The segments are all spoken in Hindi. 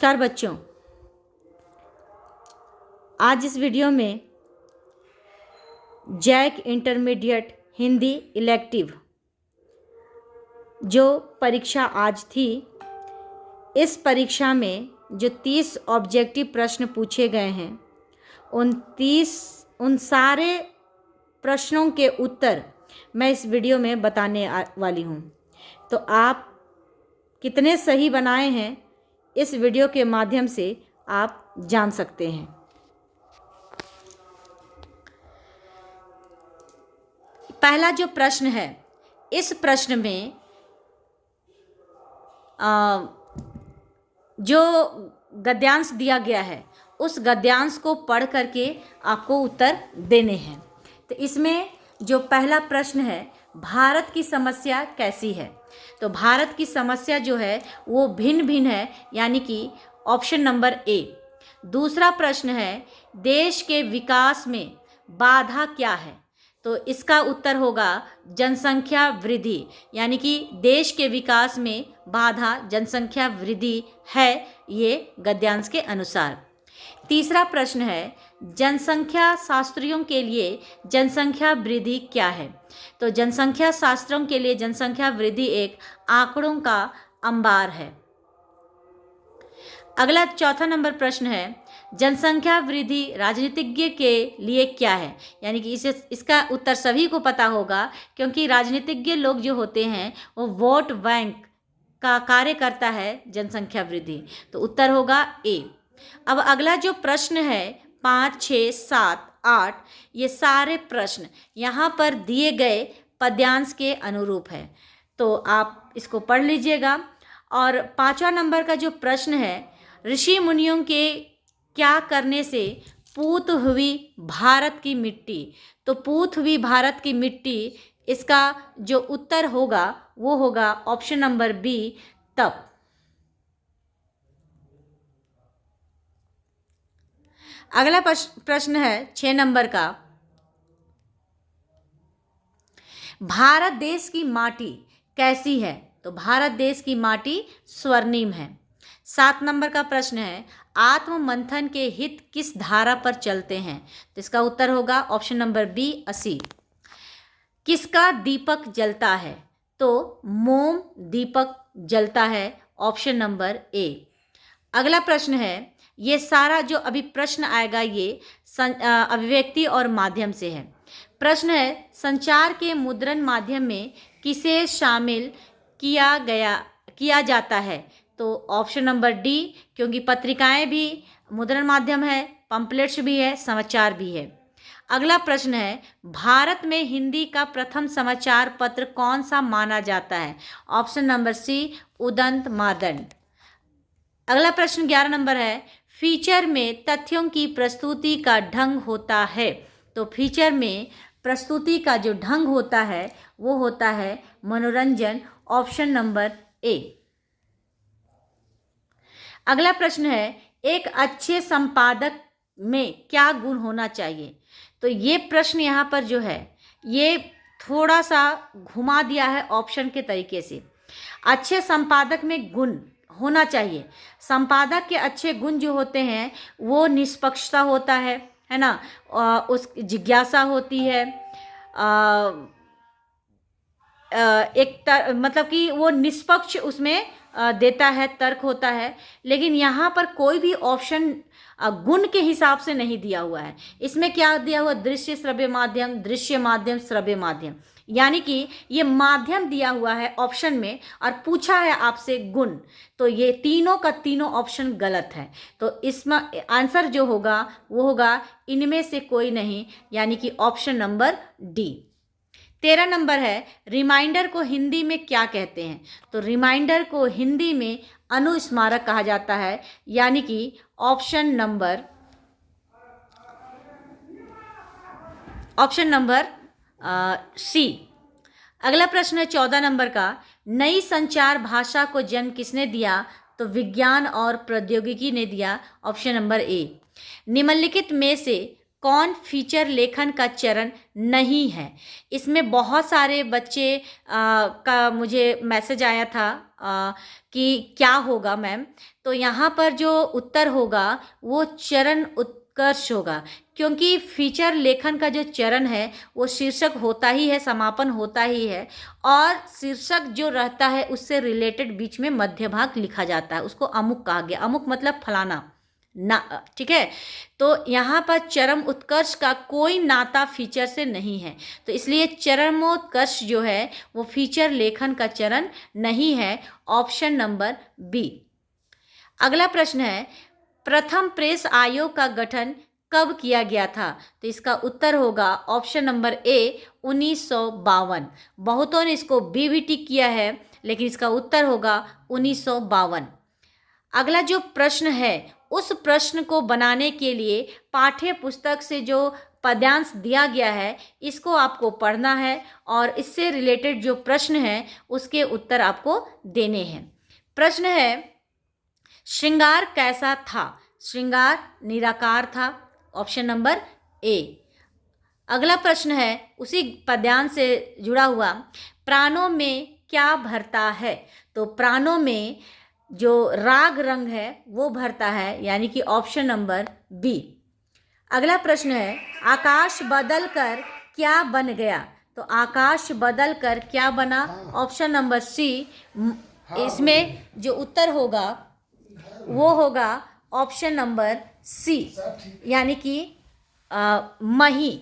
नमस्कार बच्चों, आज इस वीडियो में जैक इंटरमीडिएट हिंदी इलेक्टिव जो परीक्षा आज थी, इस परीक्षा में जो 30 ऑब्जेक्टिव प्रश्न पूछे गए हैं उन सारे प्रश्नों के उत्तर मैं इस वीडियो में बताने वाली हूँ। तो आप कितने सही बनाए हैं इस वीडियो के माध्यम से आप जान सकते हैं। पहला जो प्रश्न है, इस प्रश्न में जो गद्यांश दिया गया है उस गद्यांश को पढ़ करके आपको उत्तर देने हैं। तो इसमें जो पहला प्रश्न है, भारत की समस्या कैसी है? तो भारत की समस्या जो है वो भिन्न भिन्न है, यानी कि ऑप्शन नंबर ए। दूसरा प्रश्न है, देश के विकास में बाधा क्या है? तो इसका उत्तर होगा जनसंख्या वृद्धि, यानी कि देश के विकास में बाधा जनसंख्या वृद्धि है, ये गद्यांश के अनुसार। तीसरा प्रश्न है, जनसंख्या शास्त्रियों के लिए जनसंख्या वृद्धि क्या है? तो जनसंख्या शास्त्रों के लिए जनसंख्या वृद्धि एक आंकड़ों का अंबार है। अगला चौथा नंबर प्रश्न है, जनसंख्या वृद्धि राजनीतिज्ञ के लिए क्या है? यानी कि इसका उत्तर सभी को पता होगा, क्योंकि राजनीतिज्ञ लोग जो होते हैं वो वोट बैंक का कार्य करता है जनसंख्या वृद्धि। तो उत्तर होगा ए। अब अगला जो प्रश्न है 5, 6, 7, 8, ये सारे प्रश्न यहाँ पर दिए गए पद्यांश के अनुरूप है, तो आप इसको पढ़ लीजिएगा। और 5वां नंबर का जो प्रश्न है, ऋषि मुनियों के क्या करने से पूत हुई भारत की मिट्टी? तो पूत हुई भारत की मिट्टी, इसका जो उत्तर होगा वो होगा ऑप्शन नंबर बी, तप। अगला प्रश्न है 6 नंबर का, भारत देश की माटी कैसी है? तो भारत देश की माटी स्वर्णिम है। 7 नंबर का प्रश्न है, आत्म मंथन के हित किस धारा पर चलते हैं? तो इसका उत्तर होगा ऑप्शन नंबर बी, 80। किसका दीपक जलता है? तो मोम दीपक जलता है, ऑप्शन नंबर ए। अगला प्रश्न है, ये सारा जो अभी प्रश्न आएगा ये अभिव्यक्ति और माध्यम से है। प्रश्न है, संचार के मुद्रण माध्यम में किसे शामिल किया जाता है? तो ऑप्शन नंबर डी, क्योंकि पत्रिकाएं भी मुद्रण माध्यम है, पंपलेट्स भी है, समाचार भी है। अगला प्रश्न है, भारत में हिंदी का प्रथम समाचार पत्र कौन सा माना जाता है? Option number C, Udant Martand. अगला प्रश्न 11 नंबर है, फीचर में तथ्यों की प्रस्तुति का ढंग होता है? तो फीचर में प्रस्तुति का जो ढंग होता है वो होता है मनोरंजन, ऑप्शन नंबर ए। अगला प्रश्न है, एक अच्छे संपादक में क्या गुण होना चाहिए? तो ये प्रश्न यहाँ पर जो है ये थोड़ा सा घुमा दिया है ऑप्शन के तरीके से। अच्छे संपादक में गुण होना चाहिए, संपादक के अच्छे गुण जो होते हैं वो निष्पक्षता होता है ना, उस जिज्ञासा होती है, मतलब कि वो निष्पक्ष उसमें देता है, तर्क होता है। लेकिन यहाँ पर कोई भी ऑप्शन गुण के हिसाब से नहीं दिया हुआ है। इसमें क्या दिया हुआ, दृश्य श्रव्य माध्यम, दृश्य माध्यम, श्रव्य माध्यम, यानी कि ये माध्यम दिया हुआ है ऑप्शन में और पूछा है आपसे गुण। तो ये तीनों का तीनों ऑप्शन गलत है। तो इसमें आंसर जो होगा वो होगा इनमें से कोई नहीं, यानी कि ऑप्शन नंबर डी। 13 नंबर है, रिमाइंडर को हिंदी में क्या कहते हैं? तो रिमाइंडर को हिंदी में अनुस्मारक कहा जाता है, यानी कि ऑप्शन नंबर सी। अगला प्रश्न है 14 नंबर का, नई संचार भाषा को जन्म किसने दिया? तो विज्ञान और प्रौद्योगिकी ने दिया, ऑप्शन नंबर ए। निम्नलिखित में से कौन फीचर लेखन का चरण नहीं है? इसमें बहुत सारे बच्चे का मुझे मैसेज आया था कि क्या होगा मैम, तो यहाँ पर जो उत्तर होगा वो चरण उत्कर्ष होगा, क्योंकि फीचर लेखन का जो चरण है वो शीर्षक होता ही है, समापन होता ही है, और शीर्षक जो रहता है उससे रिलेटेड बीच में मध्य भाग लिखा जाता है, उसको अमुक कहा गया। अमुक मतलब फलाना ना, ठीक है। तो यहाँ पर चरम उत्कर्ष का कोई नाता फीचर से नहीं है, तो इसलिए चरमोत्कर्ष जो है वो फीचर लेखन का चरण नहीं है। Option number B. अगला प्रश्न है, प्रथम प्रेस आयोग का गठन कब किया गया था? तो इसका उत्तर होगा ऑप्शन नंबर ए 1952। बहुतों ने इसको बी भी टिक किया है, लेकिन इसका उत्तर होगा 1952। अगला जो प्रश्न है उस प्रश्न को बनाने के लिए पाठ्य पुस्तक से जो पद्यांश दिया गया है इसको आपको पढ़ना है, और इससे रिलेटेड जो प्रश्न है उसके उत्तर आपको देने हैं। प्रश्न है, श्रृंगार कैसा था? श्रृंगार निराकार था, ऑप्शन नंबर ए। अगला प्रश्न है उसी पद्यांश से जुड़ा हुआ, प्राणों में क्या भरता है? तो प्राणों में जो राग रंग है वो भरता है, यानी कि ऑप्शन नंबर बी। अगला प्रश्न है, आकाश बदल कर क्या बन गया? तो आकाश बदल कर क्या बना? Option number C. इसमें जो उत्तर होगा वो होगा ऑप्शन नंबर सी, यानी कि मही।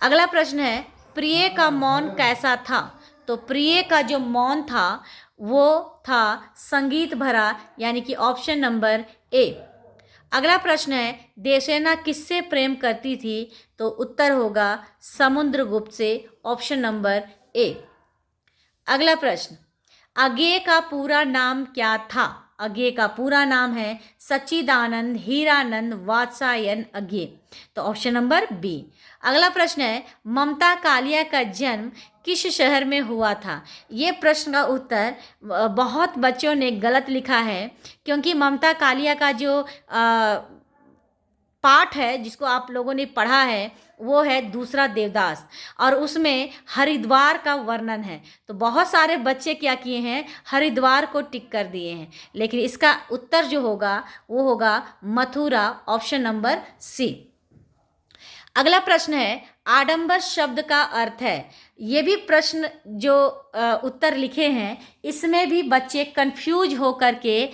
अगला प्रश्न है, प्रिय का मौन कैसा था? तो प्रिय का जो मौन था वो था संगीत भरा, यानी कि ऑप्शन नंबर ए। अगला प्रश्न है, देवसेना किससे प्रेम करती थी? तो उत्तर होगा समुद्रगुप्त से, ऑप्शन नंबर ए। अगला प्रश्न, अज्ञेय का पूरा नाम क्या था? अज्ञेय का पूरा नाम है सच्चिदानंद हीरानंद वात्सायन अज्ञेय, तो ऑप्शन नंबर बी। अगला प्रश्न है, ममता कालिया का जन्म किस शहर में हुआ था? ये प्रश्न का उत्तर बहुत बच्चों ने गलत लिखा है, क्योंकि ममता कालिया का जो पाठ है जिसको आप लोगों ने पढ़ा है वो है दूसरा देवदास, और उसमें हरिद्वार का वर्णन है। तो बहुत सारे बच्चे क्या किए हैं, हरिद्वार को टिक कर दिए हैं, लेकिन इसका उत्तर जो होगा वो होगा मथुरा, ऑप्शन नंबर सी। अगला प्रश्न है, आडंबर शब्द का अर्थ है। ये भी प्रश्न जो उत्तर लिखे हैं इसमें भी बच्चे कंफ्यूज हो करके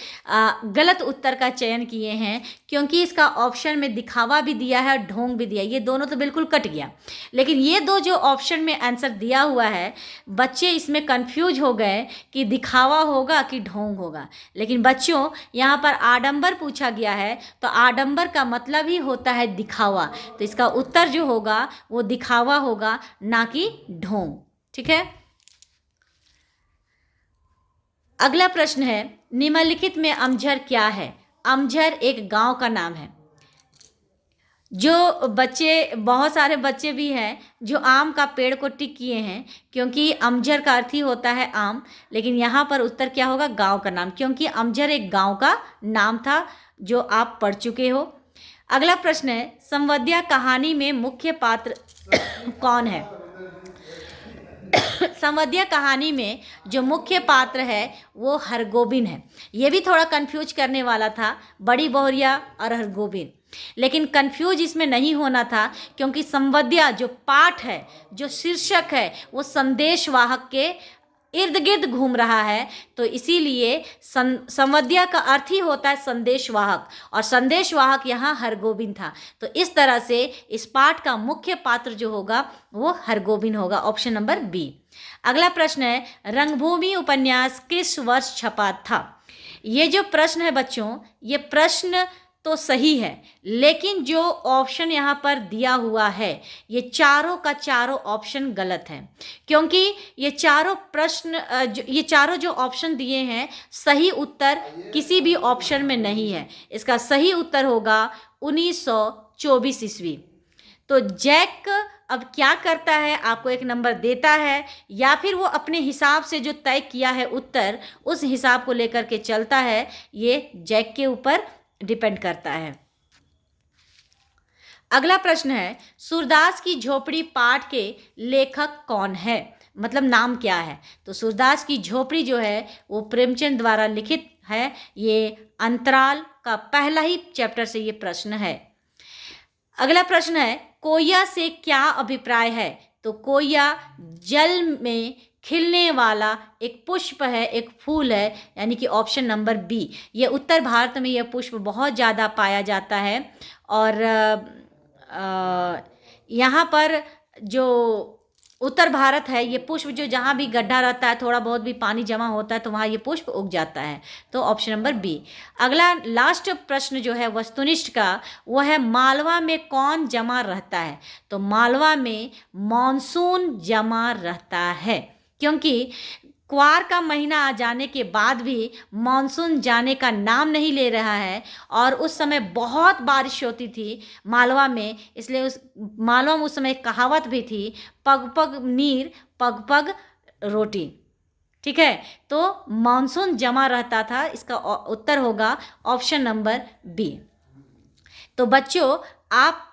गलत उत्तर का चयन किए हैं, क्योंकि इसका ऑप्शन में दिखावा भी दिया है और ढोंग भी दिया है, ये दोनों तो बिल्कुल कट गया। लेकिन ये दो जो ऑप्शन में आंसर दिया हुआ है बच्चे इसमें कंफ्यूज हो गए कि दिखावा होगा कि ढोंग होगा। लेकिन बच्चों यहाँ पर आडंबर पूछा गया है, तो आडंबर का मतलब ही होता है दिखावा, तो इसका उत्तर जो होगा वो दिखावा होगा, ना कि ढोंग। ठीक है। अगला प्रश्न है, निम्नलिखित में अमझर क्या है? अमझर एक गांव का नाम है। जो बच्चे, बहुत सारे बच्चे भी हैं जो आम का पेड़ को टिक किए हैं, क्योंकि अमझर का अर्थ ही होता है आम, लेकिन यहाँ पर उत्तर क्या होगा, गांव का नाम, क्योंकि अमझर एक गांव का नाम था जो आप पढ़ चुके हो। अगला प्रश्न है, संवध्या कहानी में मुख्य पात्र कौन है? संवध्या कहानी में जो मुख्य पात्र है वो हरगोबिंद है। ये भी थोड़ा कंफ्यूज करने वाला था, बड़ी बहुरिया और हरगोबिंद, लेकिन कंफ्यूज इसमें नहीं होना था, क्योंकि संवध्या जो पाठ है, जो शीर्षक है, वो संदेशवाहक के इर्द गिर्द घूम रहा है, तो इसीलिए संवध्या का अर्थ ही होता है संदेशवाहक, और संदेशवाहक यहाँ हरगोबिंद था। तो इस तरह से इस पाठ का मुख्य पात्र जो होगा वो हरगोबिंद होगा, ऑप्शन नंबर बी। अगला प्रश्न है, रंगभूमि उपन्यास किस वर्ष छपा था? ये जो प्रश्न है बच्चों, ये प्रश्न तो सही है, लेकिन जो ऑप्शन यहाँ पर दिया हुआ है ये चारों का चारों ऑप्शन गलत है, क्योंकि ये चारों प्रश्न ये चारों जो ऑप्शन दिए हैं सही उत्तर किसी भी ऑप्शन में नहीं है। इसका सही उत्तर होगा 1924 ईस्वी। तो जैक अब क्या करता है, आपको एक नंबर देता है, या फिर वो अपने हिसाब से जो तय किया है उत्तर उस हिसाब को लेकर के चलता है, ये जैक के ऊपर डिपेंड करता है। अगला प्रश्न है, सूरदास की झोपड़ी पाठ के लेखक कौन है, मतलब नाम क्या है। तो सूरदास की झोपड़ी जो है वो प्रेमचंद द्वारा लिखित है। ये अंतराल का पहला ही चैप्टर से ये प्रश्न है। अगला प्रश्न है, कोया से क्या अभिप्राय है। तो कोया जल में खिलने वाला एक पुष्प है, एक फूल है, यानी कि ऑप्शन नंबर बी। ये उत्तर भारत में यह पुष्प बहुत ज़्यादा पाया जाता है और यहाँ पर जो उत्तर भारत है, ये पुष्प जो जहाँ भी गड्ढा रहता है, थोड़ा बहुत भी पानी जमा होता है, तो वहाँ ये पुष्प उग जाता है। तो ऑप्शन नंबर बी। अगला लास्ट प्रश्न जो है वस्तुनिष्ठ का, वो है मालवा में कौन जमा रहता है। तो मालवा में मानसून जमा रहता है, क्योंकि क्वार का महीना आ जाने के बाद भी मानसून जाने का नाम नहीं ले रहा है और उस समय बहुत बारिश होती थी मालवा में, इसलिए उस मालवा में उस समय एक कहावत भी थी, पग पग नीर पग पग रोटी। ठीक है, तो मानसून जमा रहता था, इसका उत्तर होगा ऑप्शन नंबर बी। तो बच्चों, आप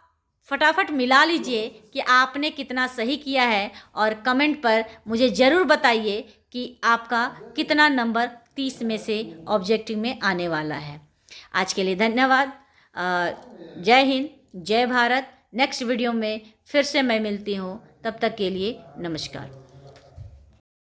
फटाफट मिला लीजिए कि आपने कितना सही किया है और कमेंट पर मुझे ज़रूर बताइए कि आपका कितना नंबर 30 में से ऑब्जेक्टिव में आने वाला है। आज के लिए धन्यवाद। जय हिंद, जय भारत। नेक्स्ट वीडियो में फिर से मैं मिलती हूँ, तब तक के लिए नमस्कार।